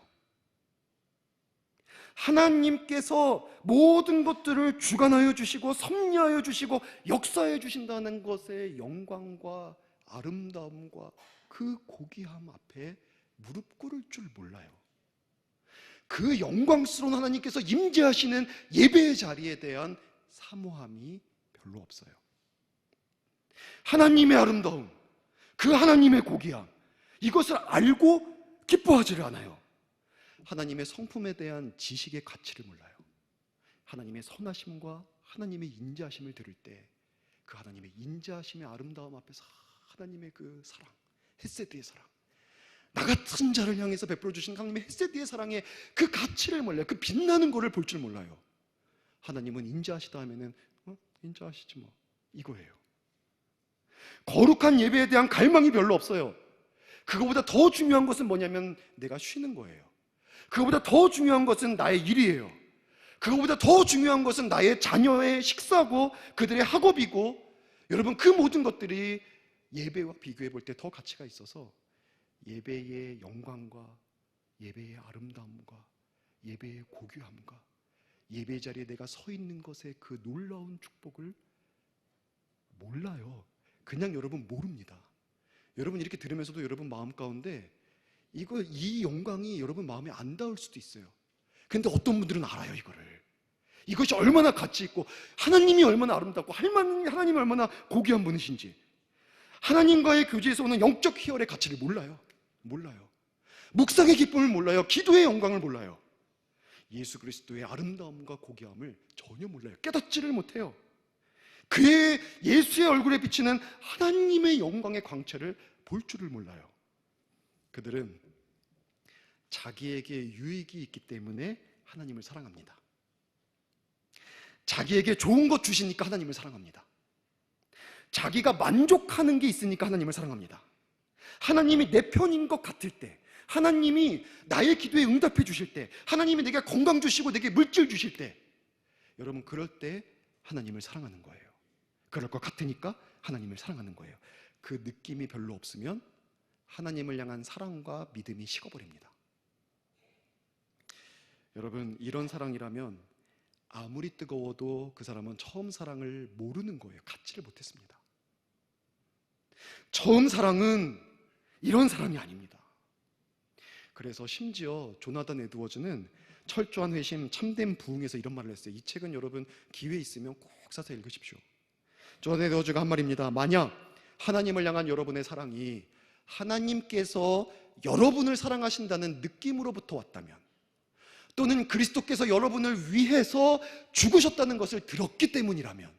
하나님께서 모든 것들을 주관하여 주시고 섭리하여 주시고 역사해 주신다는 것의 영광과 아름다움과 그 고귀함 앞에 무릎 꿇을 줄 몰라요. 그 영광스러운 하나님께서 임재하시는 예배의 자리에 대한 사모함이 별로 없어요. 하나님의 아름다움, 그 하나님의 고귀함, 이것을 알고 기뻐하지를 않아요. 하나님의 성품에 대한 지식의 가치를 몰라요. 하나님의 선하심과 하나님의 인자하심을 들을 때 그 하나님의 인자하심의 아름다움 앞에서 하나님의 그 사랑, 헤세드의 사랑, 나 같은 자를 향해서 베풀어 주신 하나님의 헤세드의 사랑의 그 가치를 몰라요. 그 빛나는 거를 볼 줄 몰라요. 하나님은 인자하시다 하면은 인자하시지 뭐, 이거예요. 거룩한 예배에 대한 갈망이 별로 없어요. 그거보다 더 중요한 것은 뭐냐면 내가 쉬는 거예요. 그거보다 더 중요한 것은 나의 일이에요. 그거보다 더 중요한 것은 나의 자녀의 식사고 그들의 학업이고, 여러분 그 모든 것들이 예배와 비교해 볼 때 더 가치가 있어서 예배의 영광과 예배의 아름다움과 예배의 고귀함과 예배 자리에 내가 서 있는 것의 그 놀라운 축복을 몰라요. 그냥 여러분 모릅니다. 여러분 이렇게 들으면서도 여러분 마음 가운데 이 영광이 여러분 마음에 안 닿을 수도 있어요. 근데 어떤 분들은 알아요. 이것이 얼마나 가치 있고 하나님이 얼마나 아름답고 하나님이 얼마나 고귀한 분이신지, 하나님과의 교제에서 오는 영적 희열의 가치를 몰라요. 묵상의 기쁨을 몰라요. 기도의 영광을 몰라요. 예수 그리스도의 아름다움과 고귀함을 전혀 몰라요. 깨닫지를 못해요. 그의 예수의 얼굴에 비치는 하나님의 영광의 광채를 볼 줄을 몰라요. 그들은 자기에게 유익이 있기 때문에 하나님을 사랑합니다. 자기에게 좋은 것 주시니까 하나님을 사랑합니다. 자기가 만족하는 게 있으니까 하나님을 사랑합니다. 하나님이 내 편인 것 같을 때, 하나님이 나의 기도에 응답해 주실 때, 하나님이 내게 건강 주시고 내게 물질 주실 때, 여러분 그럴 때 하나님을 사랑하는 거예요. 그럴 것 같으니까 하나님을 사랑하는 거예요. 그 느낌이 별로 없으면 하나님을 향한 사랑과 믿음이 식어버립니다. 여러분 이런 사랑이라면 아무리 뜨거워도 그 사람은 처음 사랑을 모르는 거예요. 갖지를 못했습니다. 처음 사랑은 이런 사랑이 아닙니다. 그래서 심지어 조나단 에드워즈는 철저한 회심, 참된 부흥에서 이런 말을 했어요. 이 책은 여러분 기회 있으면 꼭 사서 읽으십시오. 조나단 에드워즈가 한 말입니다. 만약 하나님을 향한 여러분의 사랑이 하나님께서 여러분을 사랑하신다는 느낌으로부터 왔다면, 또는 그리스도께서 여러분을 위해서 죽으셨다는 것을 들었기 때문이라면,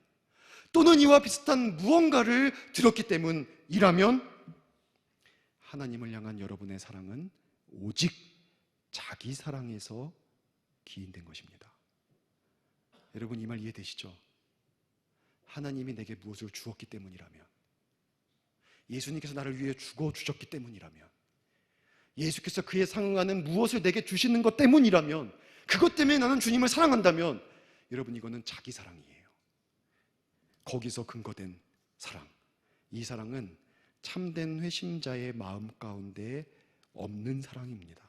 또는 이와 비슷한 무언가를 들었기 때문이라면 하나님을 향한 여러분의 사랑은 오직 자기 사랑에서 기인된 것입니다. 여러분 이 말 이해되시죠? 하나님이 내게 무엇을 주었기 때문이라면, 예수님께서 나를 위해 죽어 주셨기 때문이라면, 예수께서 그에 상응하는 무엇을 내게 주시는 것 때문이라면, 그것 때문에 나는 주님을 사랑한다면, 여러분 이거는 자기 사랑이에요. 거기서 근거된 사랑, 이 사랑은 참된 회심자의 마음 가운데 없는 사랑입니다.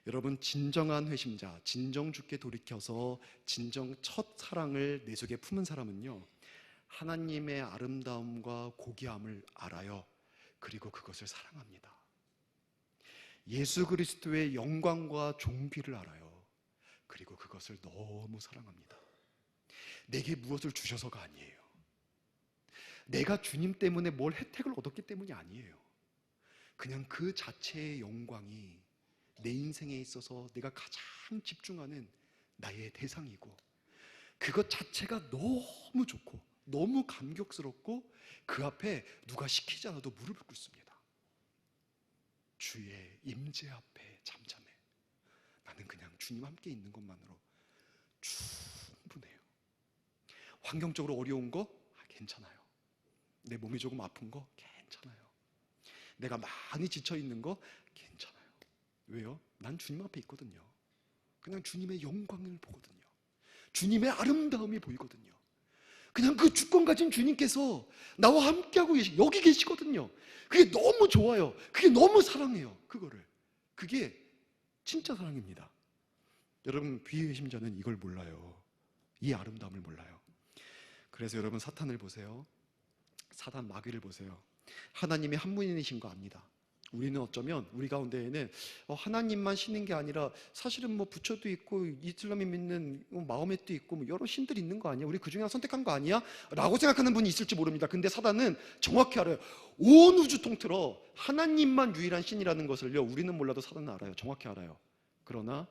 여러분 진정한 회심자, 진정 주께 돌이켜서 진정 첫 사랑을 내 속에 품은 사람은요, 하나님의 아름다움과 고귀함을 알아요. 그리고 그것을 사랑합니다. 예수 그리스도의 영광과 존귀를 알아요. 그리고 그것을 너무 사랑합니다. 내게 무엇을 주셔서가 아니에요. 내가 주님 때문에 뭘 혜택을 얻었기 때문이 아니에요. 그냥 그 자체의 영광이 내 인생에 있어서 내가 가장 집중하는 나의 대상이고, 그것 자체가 너무 좋고 너무 감격스럽고 그 앞에 누가 시키지 않아도 무릎을 꿇습니다. 주의 임재 앞에 잠잠해. 나는 그냥 주님 함께 있는 것만으로 충분해요. 환경적으로 어려운 거 괜찮아요. 내 몸이 조금 아픈 거 괜찮아요. 내가 많이 지쳐 있는 거 괜찮아요. 왜요? 난 주님 앞에 있거든요. 그냥 주님의 영광을 보거든요. 주님의 아름다움이 보이거든요. 그냥 그 주권 가진 주님께서 나와 함께하고 여기 계시거든요. 그게 너무 좋아요. 그게 너무 사랑해요. 그게 진짜 사랑입니다. 여러분 비회심자는 이걸 몰라요. 이 아름다움을 몰라요. 그래서 여러분 사탄을 보세요. 사단 마귀를 보세요. 하나님이 한 분이신 거 압니다. 우리는 어쩌면 우리 가운데에는 하나님만 신는 게 아니라 사실은 뭐 부처도 있고 이슬람이 믿는 마호멧도 있고 뭐 여러 신들이 있는 거 아니야? 우리 그 중에 하나 선택한 거 아니야? 라고 생각하는 분이 있을지 모릅니다. 근데 사단은 정확히 알아요. 온 우주 통틀어 하나님만 유일한 신이라는 것을요, 우리는 몰라도 사단은 알아요. 정확히 알아요. 그러나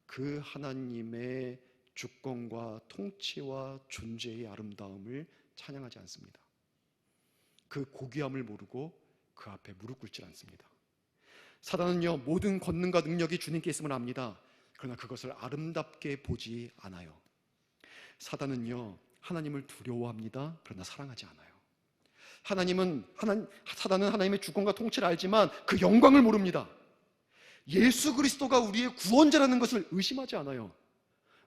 그 하나님의 주권과 통치와 존재의 아름다움을 찬양하지 않습니다. 그 고귀함을 모르고 그 앞에 무릎 꿇지 않습니다. 사단은요, 모든 권능과 능력이 주님께 있음을 압니다. 그러나 그것을 아름답게 보지 않아요. 사단은요, 하나님을 두려워합니다. 그러나 사랑하지 않아요. 사단은 하나님의 주권과 통치를 알지만 그 영광을 모릅니다. 예수 그리스도가 우리의 구원자라는 것을 의심하지 않아요.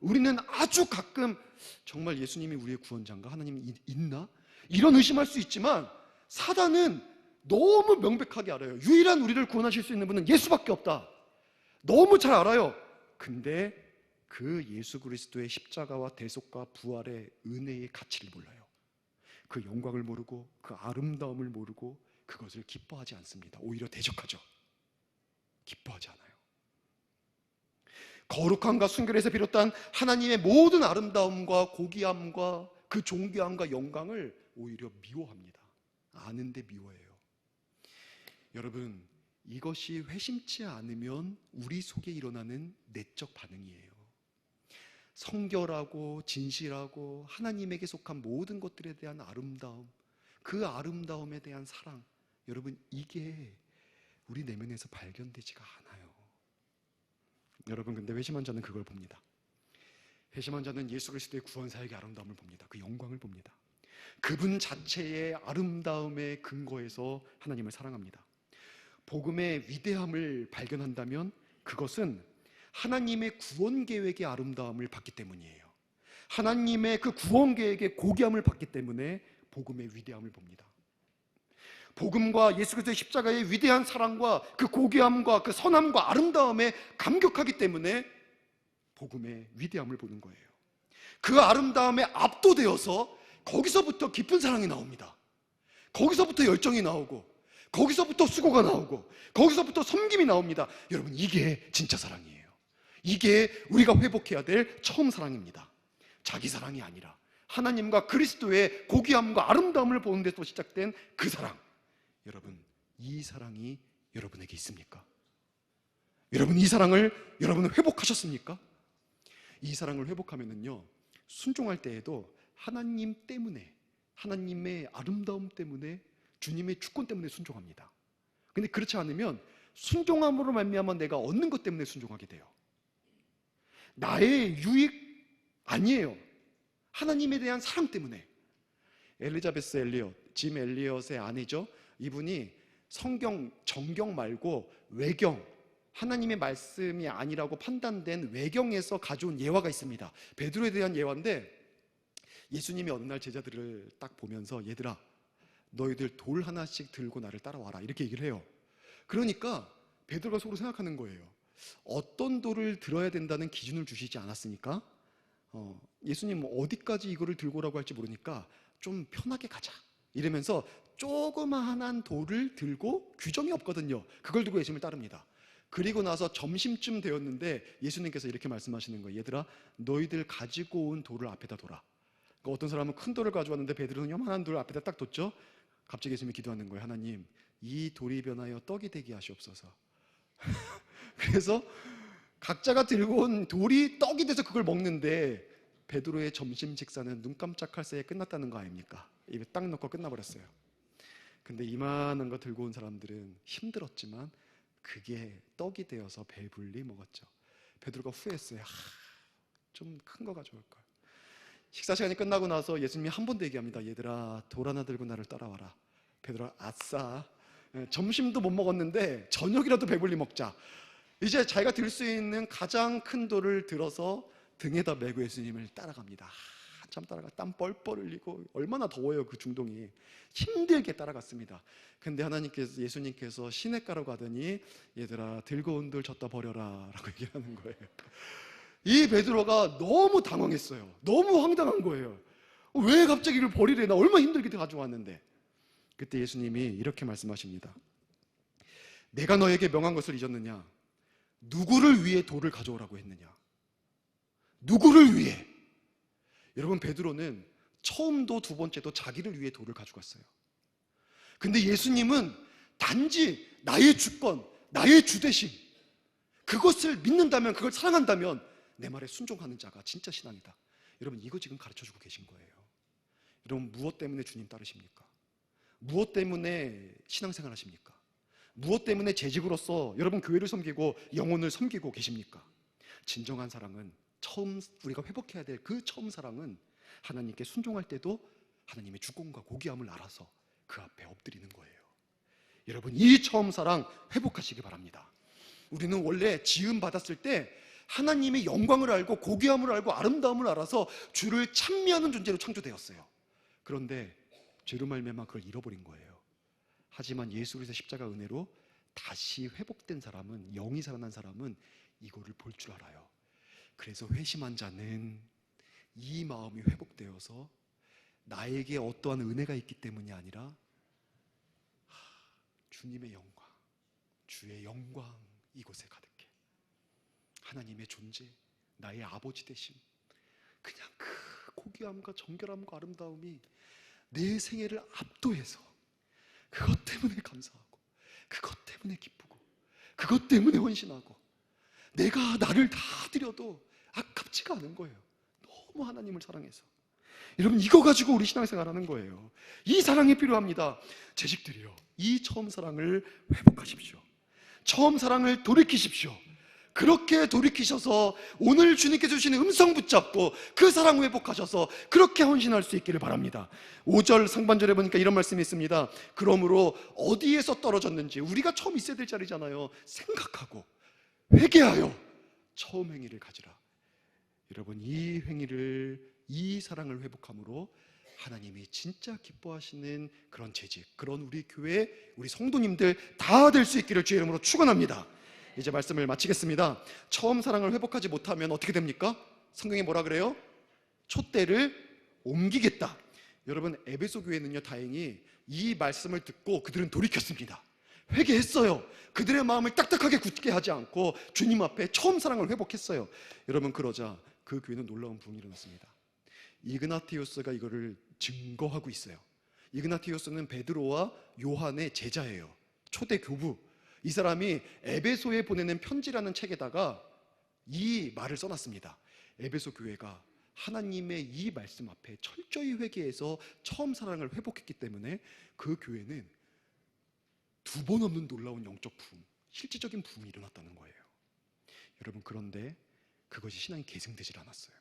우리는 아주 가끔 정말 예수님이 우리의 구원자인가? 하나님이 있나? 이런 의심할 수 있지만 사단은 너무 명백하게 알아요. 유일한 우리를 구원하실 수 있는 분은 예수밖에 없다. 너무 잘 알아요. 근데 그 예수 그리스도의 십자가와 대속과 부활의 은혜의 가치를 몰라요. 그 영광을 모르고 그 아름다움을 모르고 그것을 기뻐하지 않습니다. 오히려 대적하죠. 기뻐하지 않아요. 거룩함과 순결에서 비롯한 하나님의 모든 아름다움과 고귀함과 그 존귀함과 영광을 오히려 미워합니다. 아는데 미워해요. 여러분, 이것이 회심치 않으면 우리 속에 일어나는 내적 반응이에요. 성결하고 진실하고 하나님에게 속한 모든 것들에 대한 아름다움, 그 아름다움에 대한 사랑, 여러분, 이게 우리 내면에서 발견되지가 않아요. 여러분, 근데 회심한 자는 그걸 봅니다. 회심한 자는 예수 그리스도의 구원 사역의 아름다움을 봅니다. 그 영광을 봅니다. 그분 자체의 아름다움의 근거에서 하나님을 사랑합니다. 복음의 위대함을 발견한다면 그것은 하나님의 구원 계획의 아름다움을 봤기 때문이에요. 하나님의 그 구원 계획의 고귀함을 봤기 때문에 복음의 위대함을 봅니다. 복음과 예수 그리스도의 십자가의 위대한 사랑과 그 고귀함과 그 선함과 아름다움에 감격하기 때문에 복음의 위대함을 보는 거예요. 그 아름다움에 압도되어서 거기서부터 깊은 사랑이 나옵니다. 거기서부터 열정이 나오고, 거기서부터 수고가 나오고, 거기서부터 섬김이 나옵니다. 여러분, 이게 진짜 사랑이에요. 이게 우리가 회복해야 될 처음 사랑입니다. 자기 사랑이 아니라 하나님과 그리스도의 고귀함과 아름다움을 보는 데서 시작된 그 사랑. 여러분, 이 사랑이 여러분에게 있습니까? 여러분, 이 사랑을 여러분은 회복하셨습니까? 이 사랑을 회복하면은요, 순종할 때에도 하나님 때문에, 하나님의 아름다움 때문에, 주님의 주권 때문에 순종합니다. 근데 그렇지 않으면 순종함으로 말미암아 내가 얻는 것 때문에 순종하게 돼요. 나의 유익 아니에요. 하나님에 대한 사랑 때문에. 엘리자베스 엘리엇, 짐 엘리엇의 아내죠. 이분이 성경, 정경 말고 외경, 하나님의 말씀이 아니라고 판단된 외경에서 가져온 예화가 있습니다. 베드로에 대한 예화인데, 예수님이 어느 날 제자들을 딱 보면서 얘들아, 너희들 돌 하나씩 들고 나를 따라와라, 이렇게 얘기를 해요. 그러니까 베드로가 속으로 생각하는 거예요. 어떤 돌을 들어야 된다는 기준을 주시지 않았으니까 예수님 어디까지 이거를 들고 오라고 할지 모르니까 좀 편하게 가자 이러면서 조그마한 돌을 들고, 규정이 없거든요. 그걸 들고 예수님을 따릅니다. 그리고 나서 점심쯤 되었는데 예수님께서 이렇게 말씀하시는 거예요. 얘들아, 너희들 가지고 온 돌을 앞에다 둬라. 그러니까 어떤 사람은 큰 돌을 가져왔는데 베드로는 요만한 돌을 앞에다 딱 뒀죠. 갑자기 예수님이 기도하는 거예요. 하나님, 이 돌이 변하여 떡이 되게 하시옵소서. 그래서 각자가 들고 온 돌이 떡이 돼서 그걸 먹는데, 베드로의 점심 식사는 눈 깜짝할 새에 끝났다는 거 아닙니까? 입에 딱 넣고 끝나버렸어요. 근데 이만한 거 들고 온 사람들은 힘들었지만 그게 떡이 되어서 배불리 먹었죠. 베드로가 후회했어요. 좀 큰 거 가져올 걸. 식사 시간이 끝나고 나서 예수님이 한 번 더 얘기합니다. 얘들아, 돌 하나 들고 나를 따라와라. 베드로가 아싸, 점심도 못 먹었는데 저녁이라도 배불리 먹자. 이제 자기가 들 수 있는 가장 큰 돌을 들어서 등에다 메고 예수님을 따라갑니다. 한참 따라가 땀 뻘뻘 흘리고, 얼마나 더워요 그 중동이. 힘들게 따라갔습니다. 근데 예수님께서 시냇가로 가더니 얘들아, 들고 온 돌 졌다 버려라 라고 얘기하는 거예요. 이 베드로가 너무 당황했어요. 너무 황당한 거예요. 왜 갑자기 이걸 버리래? 나 얼마나 힘들게 가져왔는데. 그때 예수님이 이렇게 말씀하십니다. 내가 너에게 명한 것을 잊었느냐? 누구를 위해 돌을 가져오라고 했느냐? 누구를 위해? 여러분, 베드로는 처음도 두 번째도 자기를 위해 돌을 가져갔어요. 근데 예수님은 단지 나의 주권, 나의 주대심, 그것을 믿는다면, 그걸 사랑한다면 내 말에 순종하는 자가 진짜 신앙이다. 여러분, 이거 지금 가르쳐주고 계신 거예요. 여러분, 무엇 때문에 주님 따르십니까? 무엇 때문에 신앙생활 하십니까? 무엇 때문에 재직으로서 여러분 교회를 섬기고 영혼을 섬기고 계십니까? 진정한 사랑은, 처음 우리가 회복해야 될 그 처음 사랑은 하나님께 순종할 때도 하나님의 주권과 고귀함을 알아서 그 앞에 엎드리는 거예요. 여러분, 이 처음 사랑 회복하시기 바랍니다. 우리는 원래 지음 받았을 때 하나님의 영광을 알고 고귀함을 알고 아름다움을 알아서 주를 찬미하는 존재로 창조되었어요. 그런데 죄로 말미암아 그걸 잃어버린 거예요. 하지만 예수 그리스도의 십자가 은혜로 다시 회복된 사람은, 영이 살아난 사람은 이거를 볼 줄 알아요. 그래서 회심한 자는 이 마음이 회복되어서 나에게 어떠한 은혜가 있기 때문이 아니라 주님의 영광, 주의 영광 이곳에 가득해. 하나님의 존재, 나의 아버지 되심, 그냥 그 고귀함과 정결함과 아름다움이 내 생애를 압도해서 그것 때문에 감사하고, 그것 때문에 기쁘고, 그것 때문에 헌신하고, 내가 나를 다 드려도 아깝지가 않은 거예요. 너무 하나님을 사랑해서. 여러분, 이거 가지고 우리 신앙생활 하는 거예요. 이 사랑이 필요합니다. 자식들이요, 이 처음 사랑을 회복하십시오. 처음 사랑을 돌이키십시오. 그렇게 돌이키셔서 오늘 주님께서 주시는 음성 붙잡고 그 사랑 회복하셔서 그렇게 헌신할 수 있기를 바랍니다. 5절 상반절에 보니까 이런 말씀이 있습니다. 그러므로 어디에서 떨어졌는지, 우리가 처음 있어야 될 자리잖아요. 생각하고 회개하여 처음 행위를 가지라. 여러분, 이 행위를, 이 사랑을 회복함으로 하나님이 진짜 기뻐하시는 그런 재직, 그런 우리 교회, 우리 성도님들 다 될 수 있기를 주의 이름으로 축원합니다. 이제 말씀을 마치겠습니다. 처음 사랑을 회복하지 못하면 어떻게 됩니까? 성경이 뭐라 그래요? 촛대를 옮기겠다. 여러분, 에베소 교회는요, 다행히 이 말씀을 듣고 그들은 돌이켰습니다. 회개했어요. 그들의 마음을 딱딱하게 굳게 하지 않고 주님 앞에 처음 사랑을 회복했어요. 여러분, 그러자 그 교회는 놀라운 부흥이 일어났습니다. 이그나티우스가 이거를 증거하고 있어요. 이그나티우스는 베드로와 요한의 제자예요. 초대 교부. 이 사람이 에베소에 보내는 편지라는 책에다가 이 말을 써놨습니다. 에베소 교회가 하나님의 이 말씀 앞에 철저히 회개해서 처음 사랑을 회복했기 때문에 그 교회는 두 번 없는 놀라운 영적 부흥, 실질적인 부흥이 일어났다는 거예요. 여러분, 그런데 그것이 신앙이 계승되질 않았어요.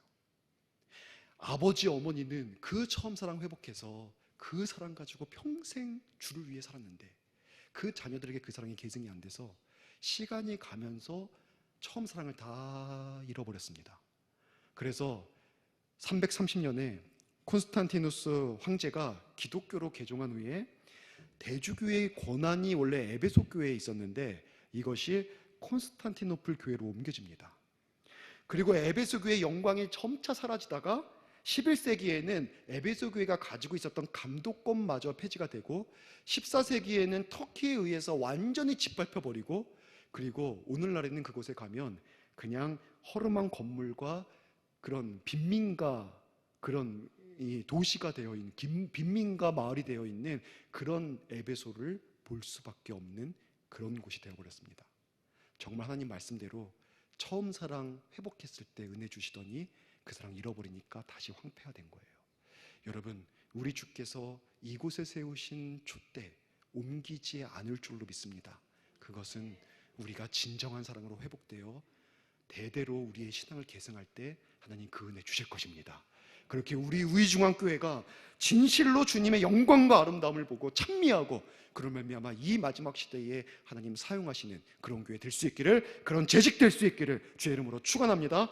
아버지, 어머니는 그 처음 사랑 회복해서 그 사랑 가지고 평생 주를 위해 살았는데 그 자녀들에게 그 사랑이 계승이 안 돼서 시간이 가면서 처음 사랑을 다 잃어버렸습니다. 그래서 330년에 콘스탄티누스 황제가 기독교로 개종한 후에 대주교의 권한이 원래 에베소 교회에 있었는데 이것이 콘스탄티노플 교회로 옮겨집니다. 그리고 에베소 교회의 영광이 점차 사라지다가 11세기에는 에베소 교회가 가지고 있었던 감독권마저 폐지가 되고 14세기에는 터키에 의해서 완전히 짓밟혀버리고, 그리고 오늘날에는 그곳에 가면 그냥 허름한 건물과 그런 빈민가, 그런 이 도시가 되어 있는, 빈민가 마을이 되어 있는 그런 에베소를 볼 수밖에 없는 그런 곳이 되어버렸습니다. 정말 하나님 말씀대로 처음 사랑 회복했을 때 은혜 주시더니 그 사랑 잃어버리니까 다시 황폐화된 거예요. 여러분, 우리 주께서 이곳에 세우신 촛대 옮기지 않을 줄로 믿습니다. 그것은 우리가 진정한 사랑으로 회복되어 대대로 우리의 신앙을 계승할 때 하나님 그 은혜 주실 것입니다. 그렇게 우리 우이중앙교회가 진실로 주님의 영광과 아름다움을 보고 찬미하고 그런 말미암아 이 마지막 시대에 하나님 사용하시는 그런 교회 될 수 있기를, 그런 재직될 수 있기를 주의 이름으로 축원합니다.